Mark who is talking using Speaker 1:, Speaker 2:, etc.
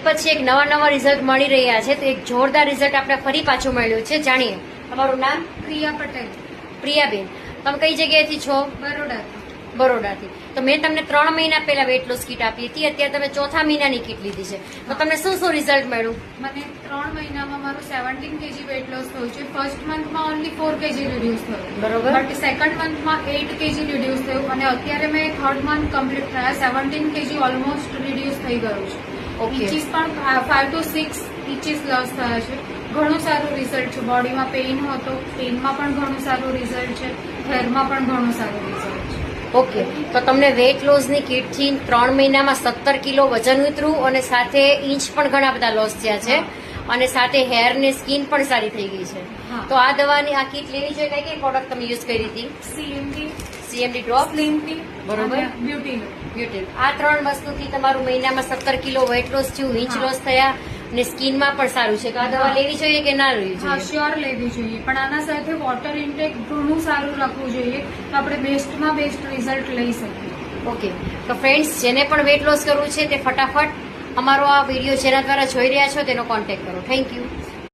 Speaker 1: પછી એક નવા રિઝલ્ટ મળી રહ્યા છે, તો એક જોરદાર રિઝલ્ટ આપણે ફરી પાછું મળ્યું છે. જાણીએ તમારું નામ?
Speaker 2: પ્રિયા પટેલ.
Speaker 1: પ્રિયાબેન, તમે કઈ જગ્યાએથી છો? બરોડાથી. તો મેં તમને 3 મહિના પહેલા વેટ લોસ કીટ આપી હતી, અત્યારે તમે ચોથા મહિનાની કીટ લીધી છે, તો તમને શું શું રિઝલ્ટ મળ્યું?
Speaker 2: મને 3 મહિનામાં મારું 17 kg વેટ લોસ થયું છે. ફર્સ્ટ મંથમાં ઓનલી 4 kg રિડ્યુસ થયું,
Speaker 1: બરોબર.
Speaker 2: બટ સેકન્ડ મંથમાં 8 kg રિડ્યુસ થયું અને અત્યારે મેં થર્ડ મંથ કમ્પ્લીટ થયા 17 kg ઓલમોસ્ટ રિડ્યુસ થઈ ગયું છે.
Speaker 1: ઓકે.
Speaker 2: ઇચીસ પણ 5 to 6 ઇચીસ લોસ થયા છે. ઘણું સારું રિઝલ્ટ છે. બોડીમાં પેઇન હતો, પેઇનમાં પણ ઘણું સારું રિઝલ્ટ છે, હેરમાં પણ ઘણું સારું રિઝલ્ટ છે.
Speaker 1: ઓકે, તો તમને વેટ લોસની કીટથી 3 મહિનામાં 17 કિલો વજન ઉતર્યું અને સાથે ઇંચ પણ ઘણા બધા લોસ થયા છે અને સાથે હેર ને સ્કિન પણ સારી થઈ ગઈ છે.
Speaker 2: હા.
Speaker 1: તો આ દવાની આ કીટ લેવી જોઈએ. કઈ કઈ પ્રોડક્ટ તમે યુઝ કરી હતી? CMD ડ્રોપ,
Speaker 2: સ્લિમ ટી,
Speaker 1: બરોબર,
Speaker 2: બ્યુટી.
Speaker 1: આ 3 વસ્તુથી તમારું મહિનામાં 17 કિલો વેટ લોસ થયું, ઇંચ લોસ થયા અને સ્કિનમાં પણ સારું છે. તો આ દવા લેવી જોઈએ કે ના લેવી
Speaker 2: હા,
Speaker 1: જોઈએ?
Speaker 2: શ્યોર લેવી જોઈએ, પણ આના સાથે વોટર ઇન્ટેક ઘણું સારું રાખવું જોઈએ, તો આપણે બેસ્ટમાં બેસ્ટ રિઝલ્ટ લઈ શકીએ.
Speaker 1: ઓકે, તો ફ્રેન્ડ્સ, જેને પણ વેટ લોસ કરવું છે તે ફટાફટ અમારો આ વિડીયો જેના દ્વારા જોઈ રહ્યા છો તેનો કોન્ટેક્ટ કરો. Thank you.